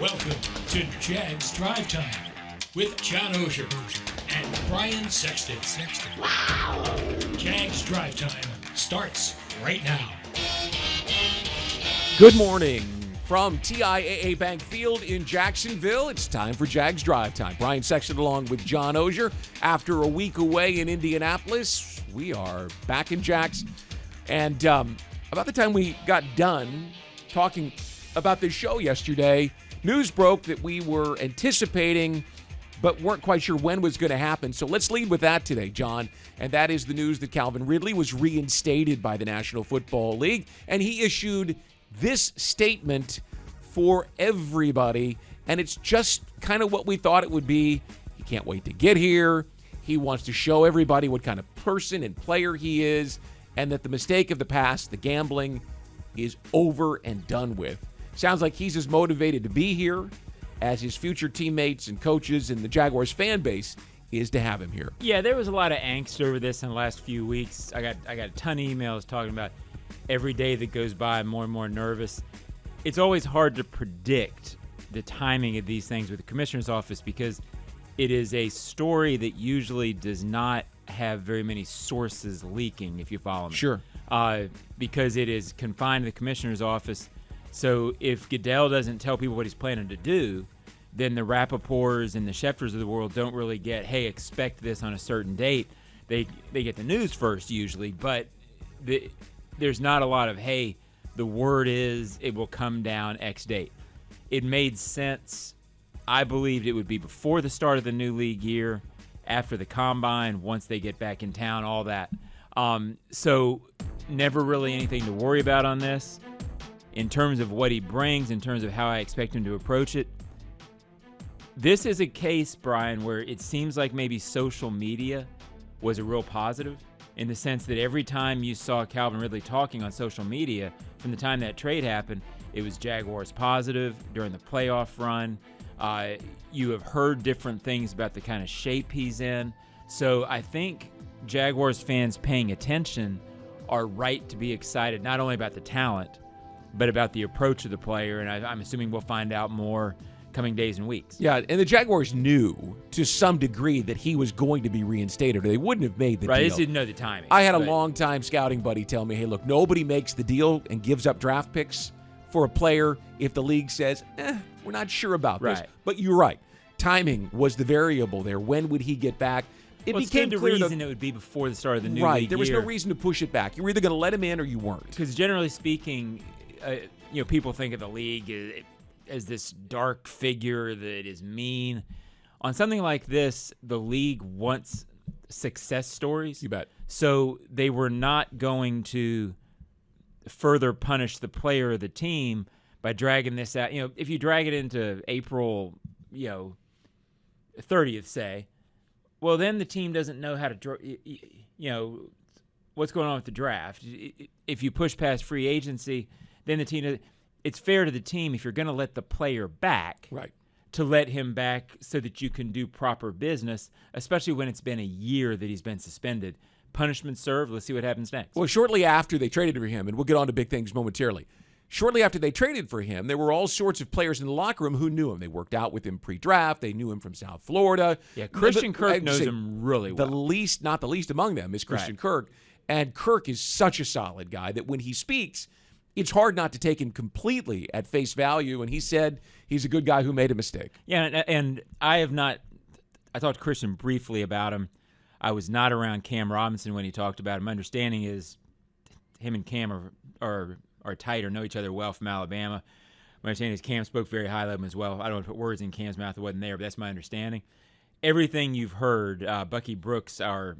Welcome to Jags Drive Time with John Oehser and Brian Sexton. Wow! Jags Drive Time starts right now. Good morning from TIAA Bank Field in Jacksonville. It's time for Jags Drive Time. Brian Sexton along with John Oehser. After a week away in Indianapolis, we are back in Jax. And about the time we got done talking about this show yesterday, news broke that we were anticipating but weren't quite sure when was going to happen. So let's lead with that today, John. And that is the news that Calvin Ridley was reinstated by the National Football League. And he issued this statement for everybody. And it's just kind of what we thought it would be. He can't wait to get here. He wants to show everybody what kind of person and player he is. And that the mistake of the past, the gambling, is over and done with. Sounds like he's as motivated to be here as his future teammates and coaches and the Jaguars fan base is to have him here. Yeah, there was a lot of angst over this in the last few weeks. I got a ton of emails talking about every day that goes by, I'm more and more nervous. It's always hard to predict the timing of these things with the commissioner's office because it is a story that usually does not have very many sources leaking, if you follow me. Sure. Because it is confined to the commissioner's office. So if Goodell doesn't tell people what he's planning to do, then the Rappaports and the Schefters of the world don't really get, hey, expect this on a certain date. They get the news first usually, but there's not a lot of, hey, the word is it will come down X date. It made sense. I believed it would be before the start of the new league year, after the combine, once they get back in town, all that. So never really anything to worry about on this. In terms of what he brings, in terms of how I expect him to approach it, this is a case, Brian, where it seems like maybe social media was a real positive in the sense that every time you saw Calvin Ridley talking on social media from the time that trade happened, it was Jaguars positive during the playoff run. You have heard different things about the kind of shape he's in. So I think Jaguars fans paying attention are right to be excited, not only about the talent, but about the approach of the player, and I'm assuming we'll find out more coming days and weeks. Yeah, and the Jaguars knew to some degree that he was going to be reinstated, or they wouldn't have made the deal. Right, they just didn't know the timing. I had a long-time scouting buddy tell me, hey, look, nobody makes the deal and gives up draft picks for a player if the league says, we're not sure about this. Right. But you're right. Timing was the variable there. When would he get back? It became clear the reason it would be before the start of the new league year. There was no reason to push it back. You were either going to let him in or you weren't. Because generally speaking, people think of the league as this dark figure that is mean. On something like this, the league wants success stories. You bet. So they were not going to further punish the player or the team by dragging this out. If you drag it into April, 30th, say, well, then the team doesn't know how to, what's going on with the draft. If you push past free agency, then the team, it's fair to the team if you're going to let the player back, right, to let him back so that you can do proper business, especially when it's been a year that he's been suspended. Punishment served. Let's see what happens next. Well, shortly after they traded for him, and we'll get on to big things momentarily, shortly after they traded for him, there were all sorts of players in the locker room who knew him. They worked out with him pre-draft. They knew him from South Florida. Yeah, Christian Kirk knows him really well. Not the least among them is Christian Kirk. And Kirk is such a solid guy that when he speaks, it's hard not to take him completely at face value. And he said he's a good guy who made a mistake. Yeah, and I talked to Christian briefly about him. I was not around Cam Robinson when he talked about him. My understanding is him and Cam are tight or know each other well from Alabama. My understanding is Cam spoke very highly of him as well. I don't want to put words in Cam's mouth that wasn't there, but that's my understanding. Everything you've heard, Bucky Brooks, our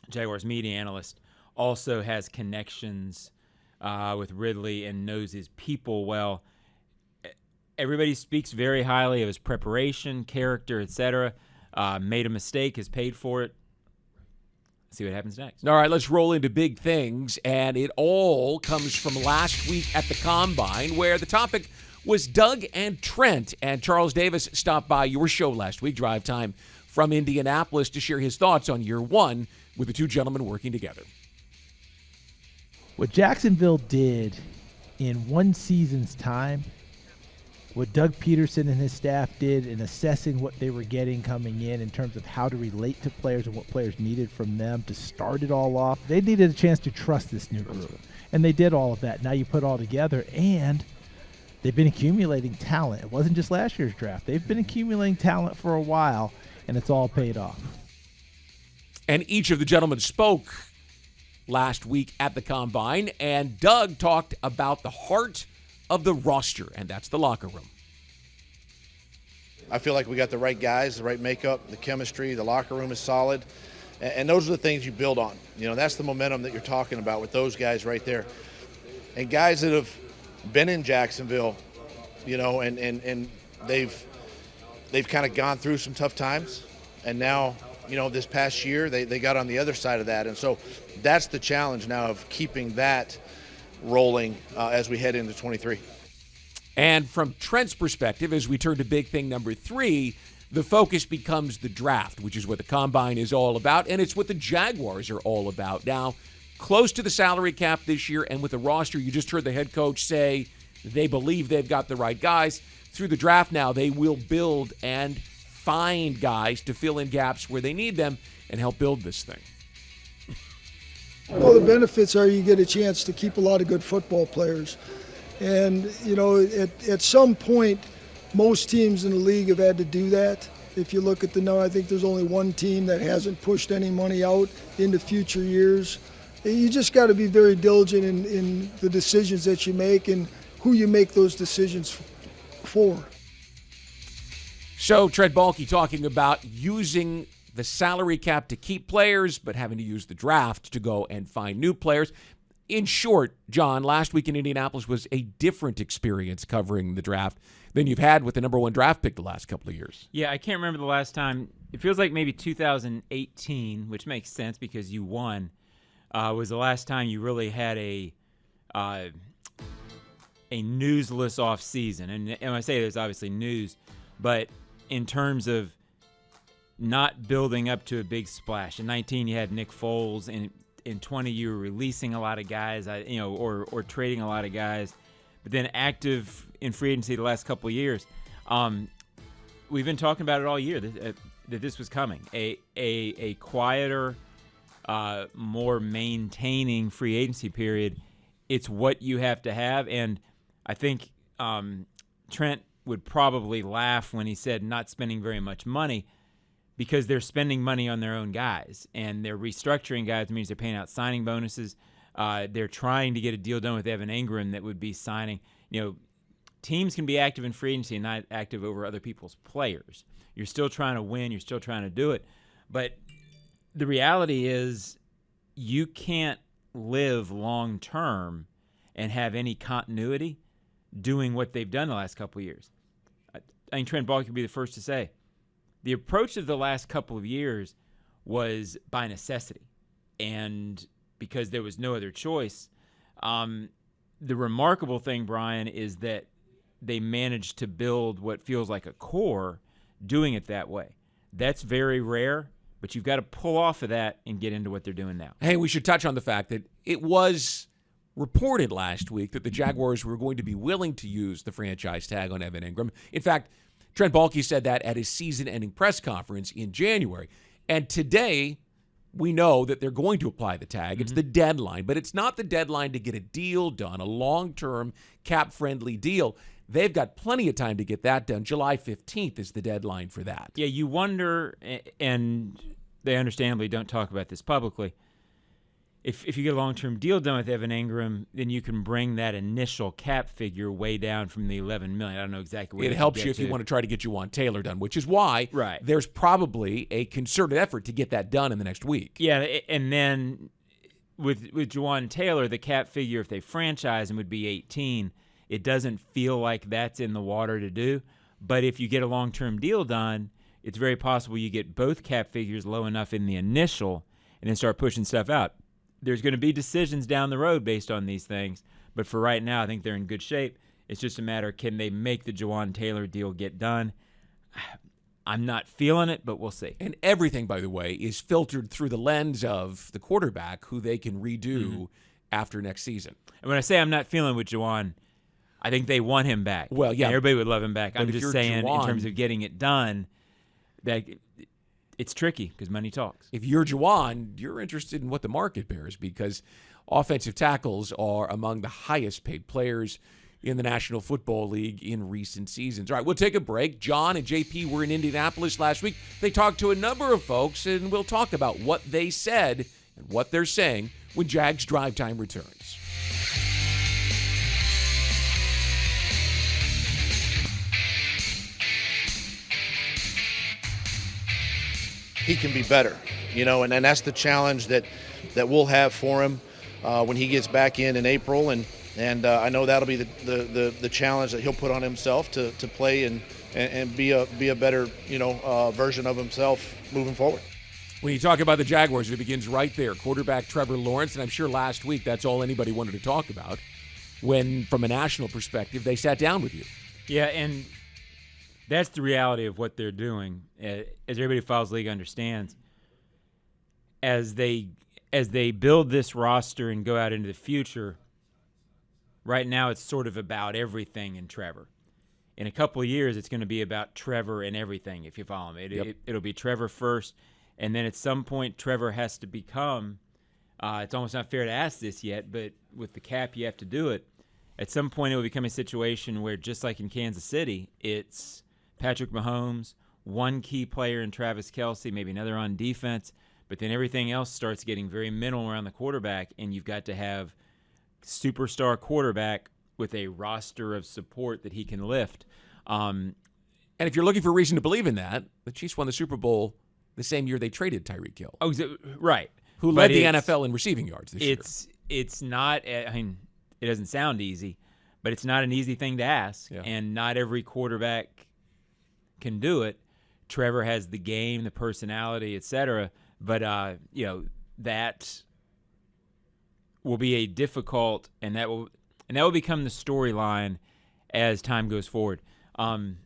Jaguars media analyst, also has connections with Ridley and knows his people well. Everybody speaks very highly of his preparation, character, etc. Made a mistake, has paid for it. See what happens next. All right, let's roll into big things, and it all comes from last week at the Combine, where the topic was Doug and Trent, and Charles Davis stopped by your show last week, Drive Time, from Indianapolis, to share his thoughts on year one with the two gentlemen working together. What Jacksonville did in one season's time what Doug Peterson and his staff did in assessing what they were getting coming in terms of how to relate to players and what players needed from them to start it all off. They needed a chance to trust this new group, and they did all of that. Now you put it all together, and they've been accumulating talent. It wasn't just last year's draft. They've been accumulating talent for a while, and it's all paid off. And each of the gentlemen spoke last week at the Combine, and Doug talked about the heart of the roster, and that's the locker room. I feel like we got the right guys, the right makeup, the chemistry, the locker room is solid, and those are the things you build on. You know, that's the momentum that you're talking about with those guys right there. And guys that have been in Jacksonville, you know, and they've kind of gone through some tough times, and now, you know, this past year they got on the other side of that, and so that's the challenge now of keeping that rolling as we head into 23. And from Trent's perspective, as we turn to big thing number 3, the focus becomes the draft, which is what the Combine is all about, and it's what the Jaguars are all about. Now, close to the salary cap this year, and with the roster, you just heard the head coach say they believe they've got the right guys. Through the draft now, they will build and find guys to fill in gaps where they need them and help build this thing. Well, the benefits are you get a chance to keep a lot of good football players. And, you know, at some point, most teams in the league have had to do that. If you look at the number, I think there's only one team that hasn't pushed any money out into future years. You just got to be very diligent in the decisions that you make and who you make those decisions for. So, Trent Baalke talking about using the salary cap to keep players, but having to use the draft to go and find new players. In short, John, last week in Indianapolis was a different experience covering the draft than you've had with the number 1 draft pick the last couple of years. Yeah, I can't remember the last time. It feels like maybe 2018, which makes sense because you won, was the last time you really had a newsless offseason. And when I say there's obviously news, but in terms of not building up to a big splash. In 19, you had Nick Foles. In 20, you were releasing a lot of guys, or trading a lot of guys. But then active in free agency the last couple of years. We've been talking about it all year that this was coming. A quieter, more maintaining free agency period. It's what you have to have. And I think Trent would probably laugh when he said not spending very much money, because they're spending money on their own guys, and they're restructuring guys. It means they're paying out signing bonuses. They're trying to get a deal done with Evan Engram that would be signing. You know, teams can be active in free agency and not active over other people's players. You're still trying to win. You're still trying to do it. But the reality is you can't live long-term and have any continuity doing what they've done the last couple of years. I think Trent Baalke would be the first to say, the approach of the last couple of years was by necessity, and because there was no other choice. The remarkable thing, Brian, is that they managed to build what feels like a core doing it that way. That's very rare, but you've got to pull off of that and get into what they're doing now. Hey, we should touch on the fact that it was reported last week that the Jaguars were going to be willing to use the franchise tag on Evan Engram. In fact, Trent Baalke said that at his season-ending press conference in January. And today, we know that they're going to apply the tag. It's the deadline, but it's not the deadline to get a deal done, a long-term, cap-friendly deal. They've got plenty of time to get that done. July 15th is the deadline for that. Yeah, you wonder, and they understandably don't talk about this publicly, if you get a long-term deal done with Evan Engram, then you can bring that initial cap figure way down from the $11 million. I don't know exactly where it helps you if you want to try to get Juwan Taylor done, which is why there's probably a concerted effort to get that done in the next week. Yeah, and then with Juwan Taylor, the cap figure, if they franchise him, would be 18. It doesn't feel like that's in the water to do. But if you get a long-term deal done, it's very possible you get both cap figures low enough in the initial and then start pushing stuff out. There's going to be decisions down the road based on these things, but for right now, I think they're in good shape. It's just a matter of can they make the Juwan Taylor deal get done. I'm not feeling it, but we'll see. And everything, by the way, is filtered through the lens of the quarterback who they can redo after next season. And when I say I'm not feeling with Juwan, I think they want him back. Well, yeah. And everybody would love him back. But I'm if just you're saying, Juwan, in terms of getting it done, that it's tricky because money talks. if you're Juwan, you're interested in what the market bears because offensive tackles are among the highest paid players in the National Football League in recent seasons. All right, we'll take a break. John and JP were in Indianapolis last week. They talked to a number of folks, and we'll talk about what they said and what they're saying when Jags Drive Time returns. He can be better, and that's the challenge that we'll have for him when he gets back in April, and I know that'll be the challenge that he'll put on himself to play and be a better version of himself moving forward. When you talk about the Jaguars, it begins right there. Quarterback Trevor Lawrence, and I'm sure last week that's all anybody wanted to talk about when, from a national perspective, they sat down with you. Yeah, and that's the reality of what they're doing. As everybody who follows the league understands, as they build this roster and go out into the future, right now it's sort of about everything in Trevor. In a couple of years, it's going to be about Trevor and everything, if you follow me. It'll be Trevor first, and then at some point Trevor has to become it's almost not fair to ask this yet, but with the cap you have to do it. At some point it will become a situation where, just like in Kansas City, it's Patrick Mahomes, one key player in Travis Kelce, maybe another on defense, but then everything else starts getting very minimal around the quarterback, and you've got to have superstar quarterback with a roster of support that he can lift. And if you're looking for a reason to believe in that, the Chiefs won the Super Bowl the same year they traded Tyreek Hill. Oh, right. Who led the NFL in receiving yards this year. It's not, I mean, it doesn't sound easy, but it's not an easy thing to ask, and not every quarterback can do it. Trevor has the game, the personality, etc. But that will be a difficult, and that will become the storyline as time goes forward. You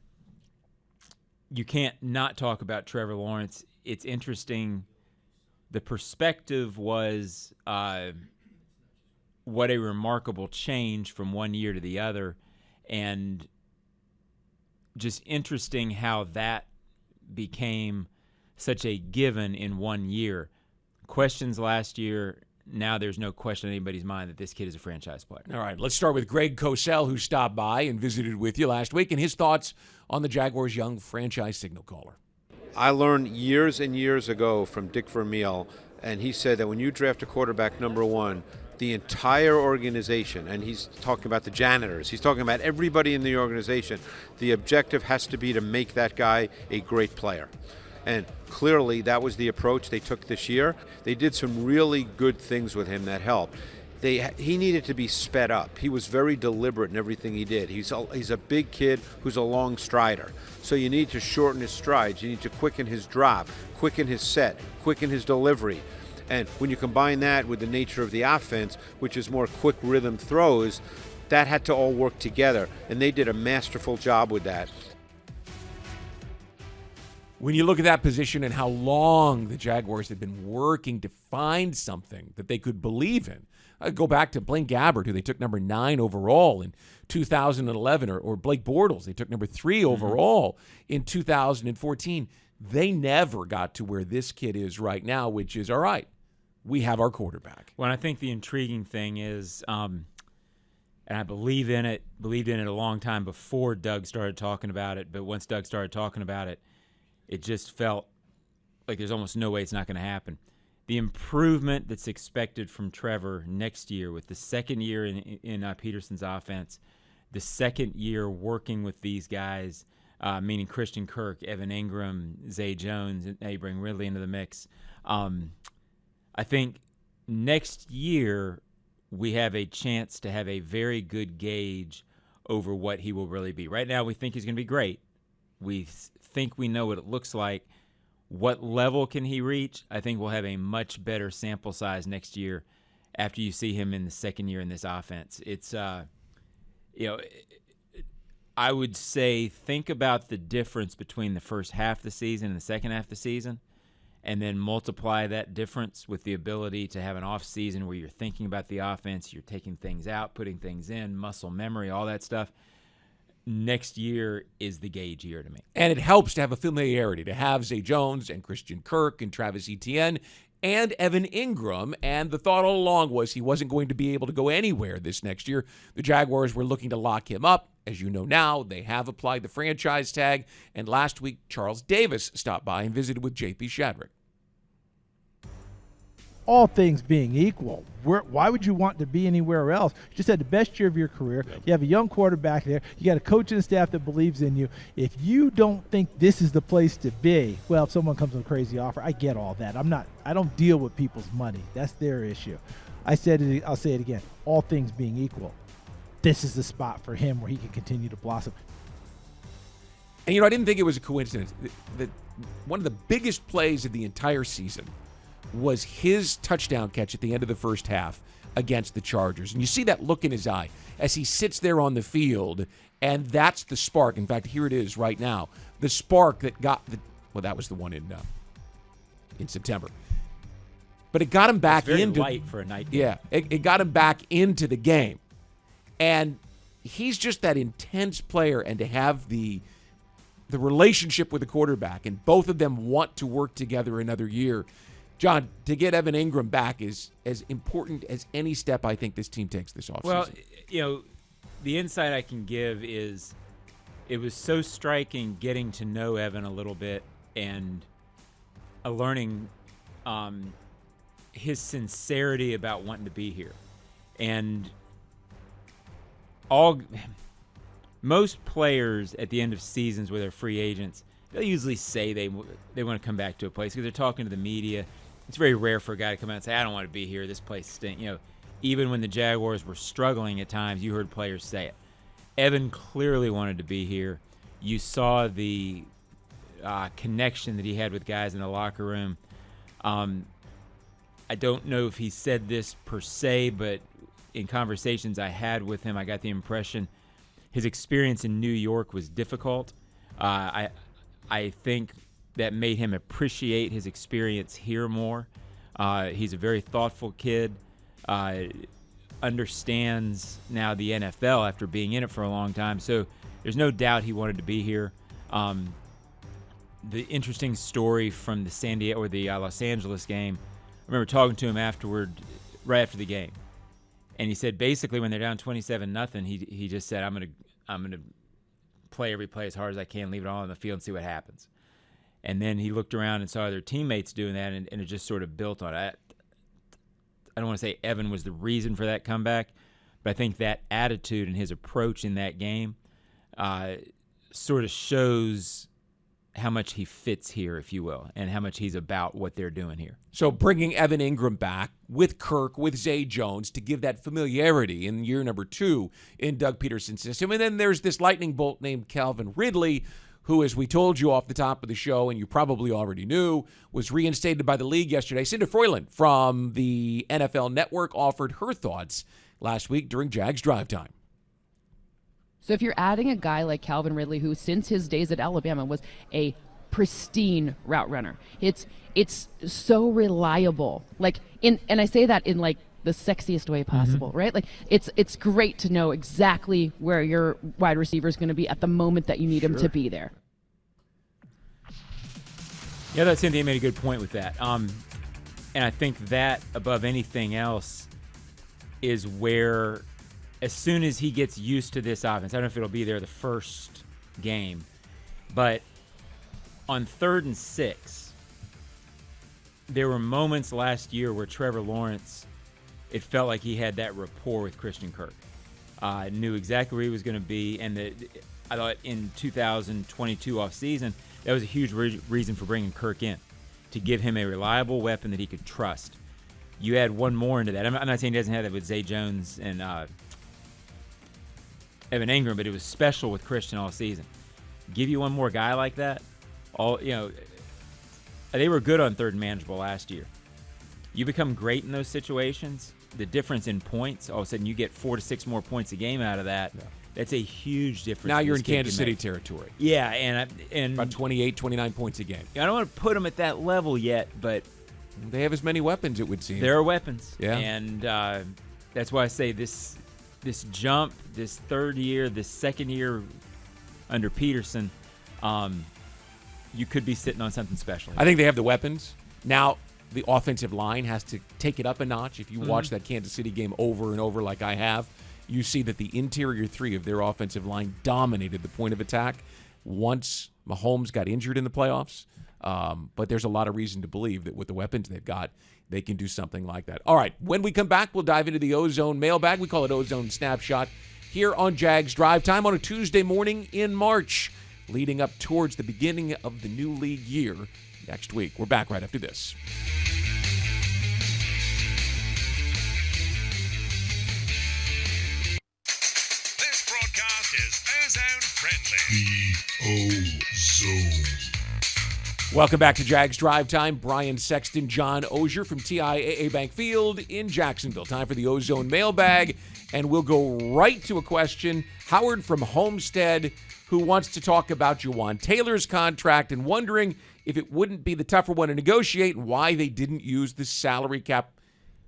can't not talk about Trevor Lawrence. It's interesting. The perspective was what a remarkable change from one year to the other, and just interesting how that became such a given in 1 year. Questions last year, now there's no question in anybody's mind that this kid is a franchise player. All right, let's start with Greg Cosell, who stopped by and visited with you last week, and his thoughts on the Jaguars' young franchise signal caller. I learned years and years ago from Dick Vermeil, and he said that when you draft a quarterback number one, the entire organization, and he's talking about the janitors, he's talking about everybody in the organization, the objective has to be to make that guy a great player. And clearly that was the approach they took this year. They did some really good things with him that helped. He needed to be sped up. He was very deliberate in everything he did. He's a big kid who's a long strider. So you need to shorten his strides. You need to quicken his drop, quicken his set, quicken his delivery. And when you combine that with the nature of the offense, which is more quick rhythm throws, that had to all work together. And they did a masterful job with that. When you look at that position and how long the Jaguars had been working to find something that they could believe in, I'd go back to Blaine Gabbert, who they took number 9 overall in 2011, or Blake Bortles, they took number 3 overall in 2014. They never got to where this kid is right now, which is, all right, we have our quarterback. Well, I think the intriguing thing is, and I believed in it a long time before Doug started talking about it, but once Doug started talking about it, it just felt like there's almost no way it's not going to happen. The improvement that's expected from Trevor next year, with the second year in Peterson's offense, the second year working with these guys, meaning Christian Kirk, Evan Engram, Zay Jones, and they bring Ridley into the mix. I think next year we have a chance to have a very good gauge over what he will really be. Right now we think he's going to be great. We think we know what it looks like. What level can he reach? I think we'll have a much better sample size next year after you see him in the second year in this offense. It's, I would say think about the difference between the first half of the season and the second half of the season, and then multiply that difference with the ability to have an off season where you're thinking about the offense, you're taking things out, putting things in, muscle memory, all that stuff. Next year is the gauge year to me. And it helps to have a familiarity, to have Zay Jones and Christian Kirk and Travis Etienne and Evan Engram. And the thought all along was he wasn't going to be able to go anywhere this next year. The Jaguars were looking to lock him up. As you know now, they have applied the franchise tag. And last week, Charles Davis stopped by and visited with J.P. Shadrick. All things being equal, why would you want to be anywhere else? You just had the best year of your career. You have a young quarterback there. You got a coach and staff that believes in you. If you don't think this is the place to be, well, if someone comes with a crazy offer, I get all that. I don't deal with people's money. That's their issue. I said it, I'll say it again. All things being equal, this is the spot for him where he can continue to blossom. And, I didn't think it was a coincidence. One of the biggest plays of the entire season was his touchdown catch at the end of the first half against the Chargers. And you see that look in his eye as he sits there on the field, and that's the spark. In fact, here it is right now. The spark that got that was the one in September. But it got him back very into light for a night game. Yeah, it got him back into the game. And he's just that intense player, and to have the relationship with the quarterback, and both of them want to work together another year. John, to get Evan Engram back is as important as any step I think this team takes this offseason. Well, the insight I can give is it was so striking getting to know Evan a little bit and learning his sincerity about wanting to be here. And most players at the end of seasons where they're free agents, they'll usually say they want to come back to a place because they're talking to the media. It's very rare for a guy to come out and say, I don't want to be here. This place stinks. Even when the Jaguars were struggling at times, you heard players say it. Evan clearly wanted to be here. You saw the connection that he had with guys in the locker room. I don't know if he said this per se, but in conversations I had with him, I got the impression his experience in New York was difficult. I think that made him appreciate his experience here more. He's a very thoughtful kid, understands now the NFL after being in it for a long time. So there's no doubt he wanted to be here. The interesting story from the Los Angeles game, I remember talking to him afterward, right after the game. And he said basically when they're down 27-0, he just said, I'm gonna play every play as hard as I can, leave it all on the field and see what happens. And then he looked around and saw other teammates doing that, and it just sort of built on it. I don't want to say Evan was the reason for that comeback, but I think that attitude and his approach in that game sort of shows how much he fits here, if you will, and how much he's about what they're doing here. So bringing Evan Engram back with Kirk, with Zay Jones to give that familiarity in year number 2 in Doug Peterson's system. And then there's this lightning bolt named Calvin Ridley, who, as we told you off the top of the show, and you probably already knew, was reinstated by the league yesterday. Cinda Froyland from the NFL Network offered her thoughts last week during Jags Drive Time. So if you're adding a guy like Calvin Ridley, who since his days at Alabama was a pristine route runner, it's so reliable. And I say that in the sexiest way possible, right? It's great to know exactly where your wide receiver is going to be at the moment that you need him to be there. Yeah, that Cynthia made a good point with that. And I think that above anything else is where, as soon as he gets used to this offense, I don't know if it'll be there the first game, but on 3rd and 6, there were moments last year where Trevor Lawrence, it felt like he had that rapport with Christian Kirk. Knew exactly where he was going to be, and I thought in 2022 offseason, that was a huge reason for bringing Kirk in, to give him a reliable weapon that he could trust. You add one more into that. I'm not saying he doesn't have that with Zay Jones and Evan Engram, but it was special with Christian all season. Give you one more guy like that, they were good on 3rd and manageable last year. you become great in those situations, the difference in points, all of a sudden you get 4 to 6 more points a game out of that. Yeah. That's a huge difference. Now you're in Kansas City territory. Yeah, and about 28, 29 points a game. I don't want to put them at that level yet, but they have as many weapons, it would seem. There are weapons. Yeah. And that's why I say this jump, this third year, this second year under Peterson, you could be sitting on something special. I think they have the weapons. Now, the offensive line has to take it up a notch. If you watch that Kansas City game over and over like I have, you see that the interior three of their offensive line dominated the point of attack once Mahomes got injured in the playoffs. But there's a lot of reason to believe that with the weapons they've got, they can do something like that. All right, when we come back, we'll dive into the Ozone mailbag. We call it Ozone Snapshot here on Jags Drive Time on a Tuesday morning in March, leading up towards the beginning of the new league year next week. We're back right after this. This broadcast is Ozone friendly. The Ozone. Welcome back to Jags Drive Time. Brian Sexton, John Oehser from TIAA Bank Field in Jacksonville. Time for the Ozone mailbag, and we'll go right to a question. Howard from Homestead, who wants to talk about Jawaan Taylor's contract and wondering if it wouldn't be the tougher one to negotiate and why they didn't use the salary cap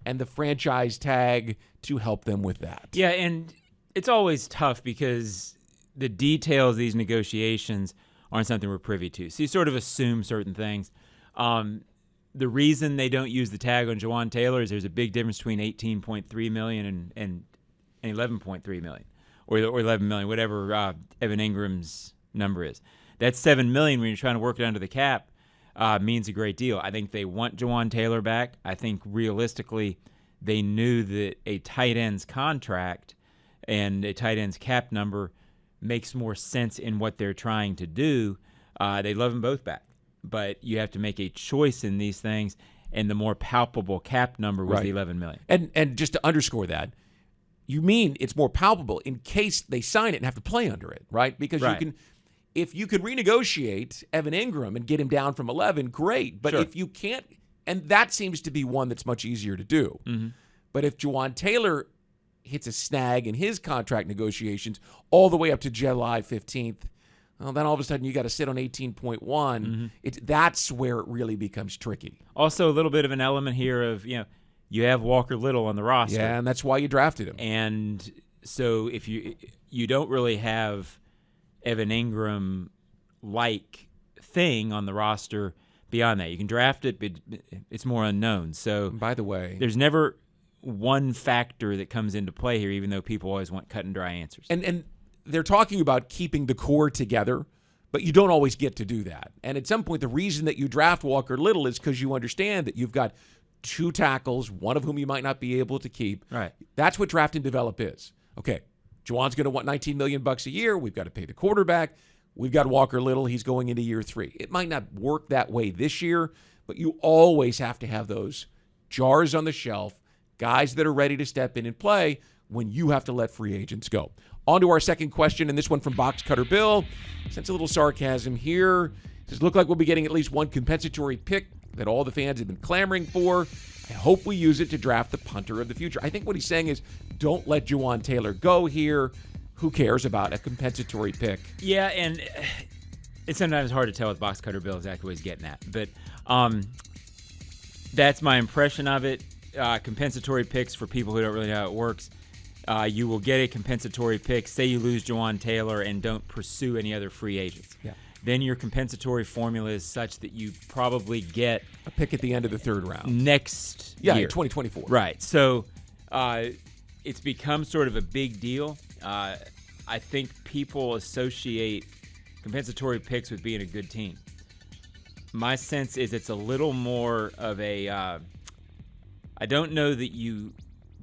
and the franchise tag to help them with that. Yeah, and it's always tough because the details of these negotiations aren't something we're privy to. So you sort of assume certain things. The reason they don't use the tag on Jawaan Taylor is there's a big difference between $18.3 million and $11.3 million or $11 million, whatever Evan Engram's number is. That $7 million when you're trying to work it under the cap means a great deal. I think they want Jawaan Taylor back. I think realistically they knew that a tight end's contract and a tight end's cap number makes more sense in what they're trying to do. They love them both back, but you have to make a choice in these things, and the more palpable cap number was the $11 million. And just to underscore that, you mean it's more palpable in case they sign it and have to play under it, right? Because you can, if you could renegotiate Evan Engram and get him down from 11, great. But if you can't, and that seems to be one that's much easier to do. But if Jawaan Taylor hits a snag in his contract negotiations all the way up to July 15th, well, then all of a sudden you got to sit on 18.1. That's where it really becomes tricky. Also, a little bit of an element here of, you have Walker Little on the roster. Yeah, and that's why you drafted him. And so if you don't really have Evan Engram-like thing on the roster beyond that. You can draft it, but it's more unknown. So, by the way, there's never one factor that comes into play here, even though people always want cut and dry answers. And they're talking about keeping the core together, but you don't always get to do that. And at some point, the reason that you draft Walker Little is because you understand that you've got two tackles, one of whom you might not be able to keep. Right. That's what draft and develop is. Okay, Jawan's going to want $19 million a year. We've got to pay the quarterback. We've got Walker Little. He's going into year 3. It might not work that way this year, but you always have to have those jars on the shelf, guys that are ready to step in and play when you have to let free agents go. On to our second question, and this one from Box Cutter Bill. Sense a little sarcasm here. Does it look like we'll be getting at least one compensatory pick that all the fans have been clamoring for? I hope we use it to draft the punter of the future. I think what he's saying is don't let Jawaan Taylor go here. Who cares about a compensatory pick? Yeah, and it's sometimes hard to tell with Box Cutter Bill exactly what he's getting at. But that's my impression of it. Compensatory picks, for people who don't really know how it works, you will get a compensatory pick. Say you lose Jawaan Taylor and don't pursue any other free agents. Yeah. Then your compensatory formula is such that you probably get a pick at the end of the third round. Next year. 2024. Right. So it's become sort of a big deal. I think people associate compensatory picks with being a good team. My sense is it's a little more of a I don't know that you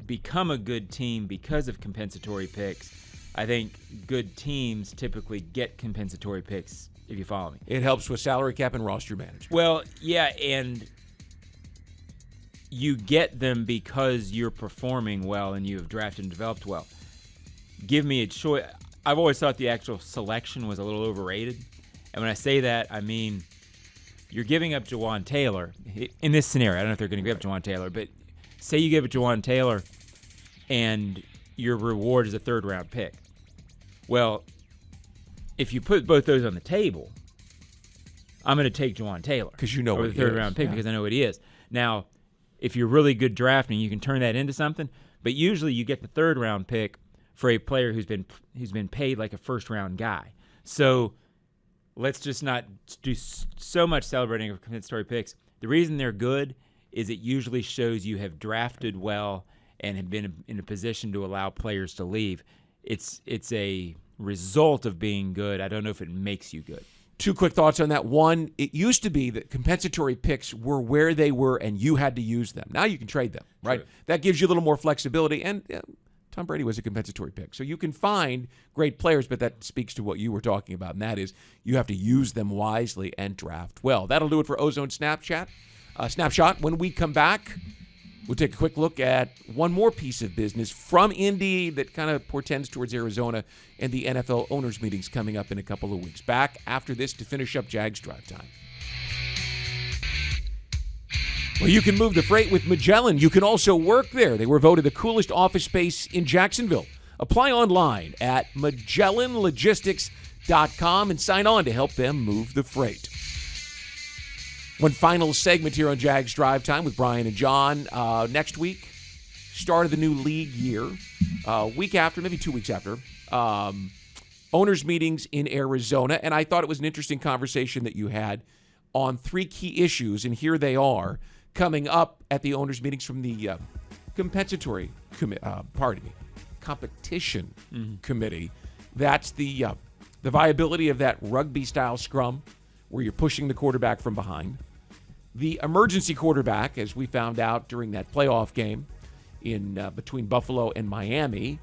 become a good team because of compensatory picks. I think good teams typically get compensatory picks, if you follow me. It helps with salary cap and roster management. Well, yeah, and you get them because you're performing well and you have drafted and developed well. Give me a choice. I've always thought the actual selection was a little overrated. And when I say that, I mean you're giving up Jawan Taylor. In this scenario, I don't know if they're going to give up Jawan Taylor, but say you give up Jawan Taylor and your reward is a third-round pick. Well, if you put both those on the table, I'm going to take Jawan Taylor. Because you know over what the he is. third-round pick Yeah. because I know what he is. Now, if you're really good drafting, you can turn that into something. But usually you get the third-round pick for a player who's been paid like a first-round guy. So let's just not do so much celebrating of compensatory picks. The reason they're good is it usually shows you have drafted well and have been in a position to allow players to leave. It's a result of being good. I don't know if it makes you good. Two quick thoughts on that. One, it used to be that compensatory picks were where they were and you had to use them. Now you can trade them, right? True. That gives you a little more flexibility. And Tom Brady was a compensatory pick. So you can find great players, but that speaks to what you were talking about, and that is you have to use them wisely and draft well. That'll do it for Ozone Snapshot. When we come back, we'll take a quick look at one more piece of business from Indy that kind of portends towards Arizona and the NFL owners' meetings coming up in a couple of weeks. Back after this to finish up Jags Drive Time. Well, you can move the freight with Magellan. You can also work there. They were voted the coolest office space in Jacksonville. Apply online at MagellanLogistics.com and sign on to help them move the freight. One final segment here on Jags Drive Time with Brian and John. Next week, start of the new league year. Week after, maybe 2 weeks after, owners' meetings in Arizona. And I thought it was an interesting conversation that you had on three key issues, and here they are coming up at the owners' meetings from the competition committee. That's the viability of that rugby-style scrum where you're pushing the quarterback from behind. The emergency quarterback, as we found out during that playoff game in between Buffalo and Miami,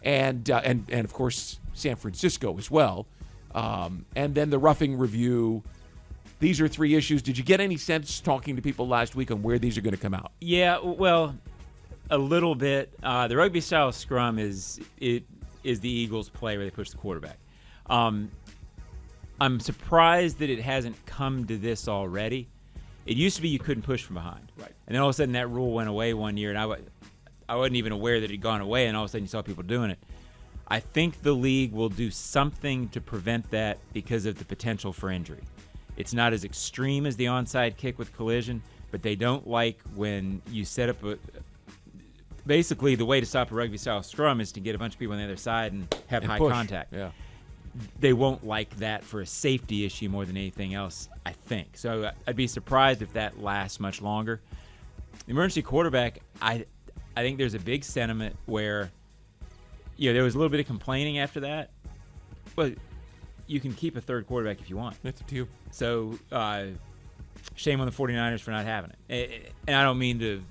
and of course San Francisco as well. And then the roughing review. These are three issues. Did you get any sense talking to people last week on where these are going to come out? Yeah, well, a little bit. The rugby style scrum is the Eagles' play where they push the quarterback. I'm surprised that it hasn't come to this already. It used to be you couldn't push from behind. Right. And then all of a sudden that rule went away one year, and I wasn't even aware that it had gone away, and all of a sudden you saw people doing it. I think the league will do something to prevent that because of the potential for injury. It's not as extreme as the onside kick with collision, but they don't like when you set up basically the way to stop a rugby-style scrum is to get a bunch of people on the other side and have high push. contact. Yeah. They won't like that for a safety issue more than anything else, I think. So I'd be surprised if that lasts much longer. The emergency quarterback, I think there's a big sentiment where, there was a little bit of complaining after that. But you can keep a third quarterback if you want. That's up to you. So shame on the 49ers for not having it. And I don't mean to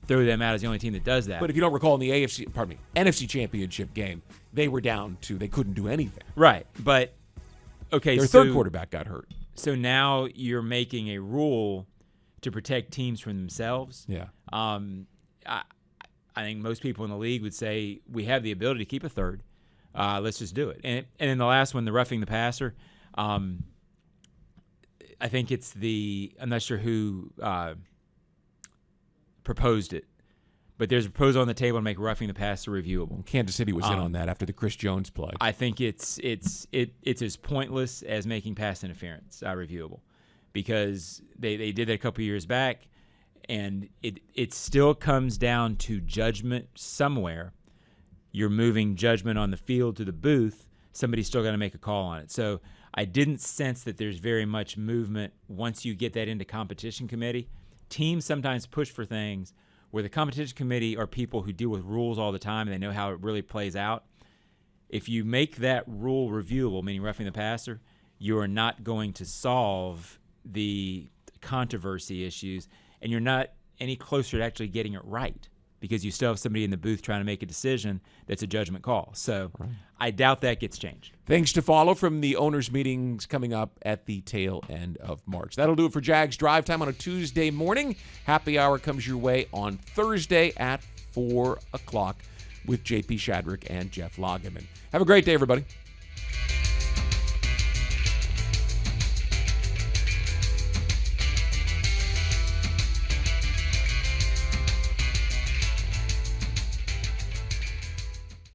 throw them out as the only team that does that. But if you don't recall in the NFC Championship game, they were down to they couldn't do anything. Right. But, okay, Their third quarterback got hurt. So now you're making a rule to protect teams from themselves. Yeah. I think most people in the league would say we have the ability to keep a third. Let's just do it. And then the last one, the roughing the passer, I think it's I'm not sure who proposed it, but there's a proposal on the table to make roughing the passer reviewable. Kansas City was in on that after the Chris Jones play. I think it's as pointless as making pass interference reviewable, because they did that a couple years back, and it still comes down to judgment somewhere. You're moving judgment on the field to the booth. Somebody's still got to make a call on it. So I didn't sense that there's very much movement once you get that into competition committee. Teams sometimes push for things where the competition committee are people who deal with rules all the time and they know how it really plays out. If you make that rule reviewable, meaning roughing the passer, you are not going to solve the controversy issues, and you're not any closer to actually getting it right, because you still have somebody in the booth trying to make a decision that's a judgment call. So I doubt that gets changed. Things to follow from the owners' meetings coming up at the tail end of March. That'll do it for Jags Drive Time on a Tuesday morning. Happy Hour comes your way on Thursday at 4 o'clock with JP Shadrick and Jeff Lageman. Have a great day, everybody.